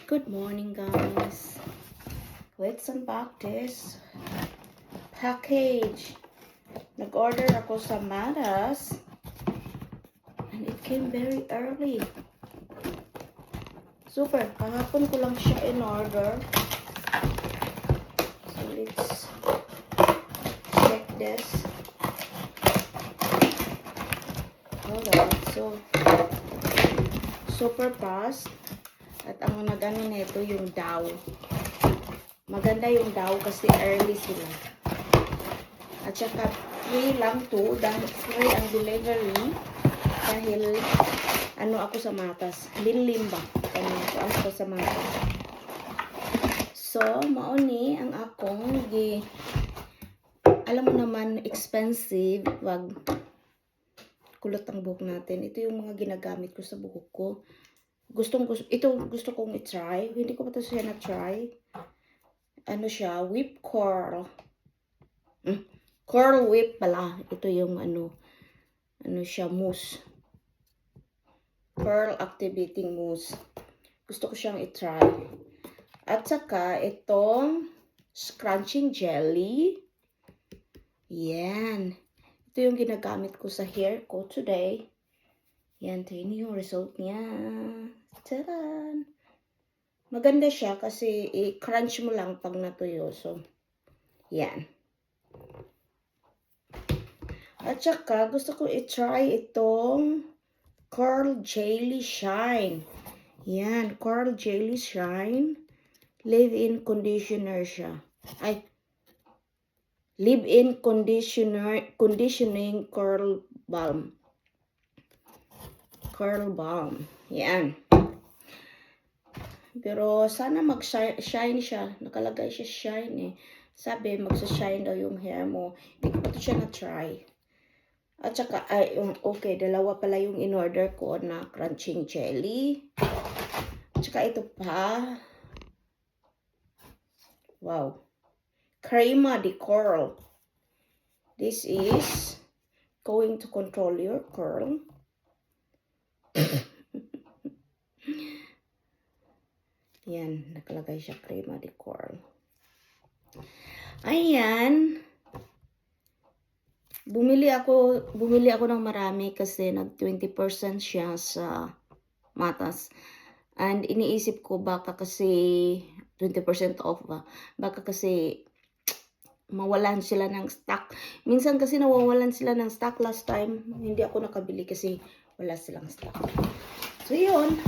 Good morning, guys. Let's unbox this package. Nag-order ako sa Maras and it came very early. Super. Kahapon ko lang siya in order. So let's check this. Alright, so super fast. At ang nagano nito yung Dow. Maganda yung Dow kasi early sila. At saka free lang to dahil free ang delivery dahil ano ako sa Matas. Linlim ba? Ako sa Matas. So, mauni ang akong alam mo naman expensive wag kulot ang buhok natin. Ito yung mga ginagamit ko sa buhok ko. Ito gusto kong i-try. Hindi ko pa ito siya na-try. Ano siya? Whip curl. Curl whip pala. Ito yung ano siya, mousse. Curl activating mousse. Gusto ko siyang i-try. At saka itong scrunching jelly. Yan. Ito yung ginagamit ko sa hair ko today. Yan, tingnan yung result niya. Taran! Maganda siya kasi i-crunch mo lang pag natuyo. So, yan. At saka, gusto ko i-try itong Curl Jelly Shine. Yan, Curl Jelly Shine. Leave-in conditioner siya. Ay, leave-in conditioning curl balm. Curl balm. Yan. Pero sana mag-shine siya. Nakalagay siya shine eh. Sabi, magsa-shine daw yung hair mo. Hindi ko pa ito siya na-try. At saka, okay, dalawa pala yung in-order ko na crunching jelly. At saka ito pa. Wow. Crema de curl. This is going to control your curl. Yan, nakalagay siya, crema de curl. Ayan. Bumili ako ng marami kasi nag 20% siya sa Matas. And iniisip ko baka kasi 20% off ba. Baka kasi mawalan sila ng stock. Minsan kasi nawawalan sila ng stock last time. Hindi ako nakabili kasi wala silang stock. So yun.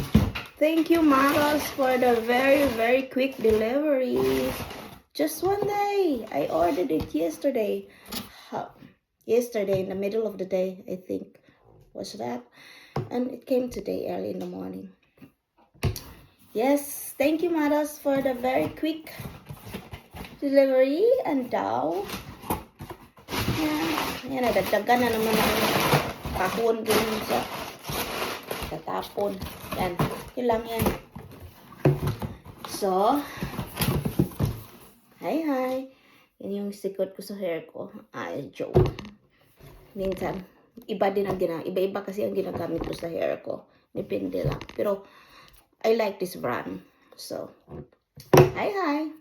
Thank you, Maras, for the very, very quick delivery. Just one day. I ordered it yesterday. Yesterday, in the middle of the day, I think. Was that? And it came today, early in the morning. Yes, thank you, Maras, for the very quick delivery. And Dow. Yan, nadagdagan na naman ang kahon din sa tatapon. Yan. Yun lang yan. So, hi. Yan yung secret ko sa hair ko. Ay, joke. Minsan, iba-iba kasi ang ginagamit ko sa hair ko. Depende lang. Pero, I like this brand. So, hi.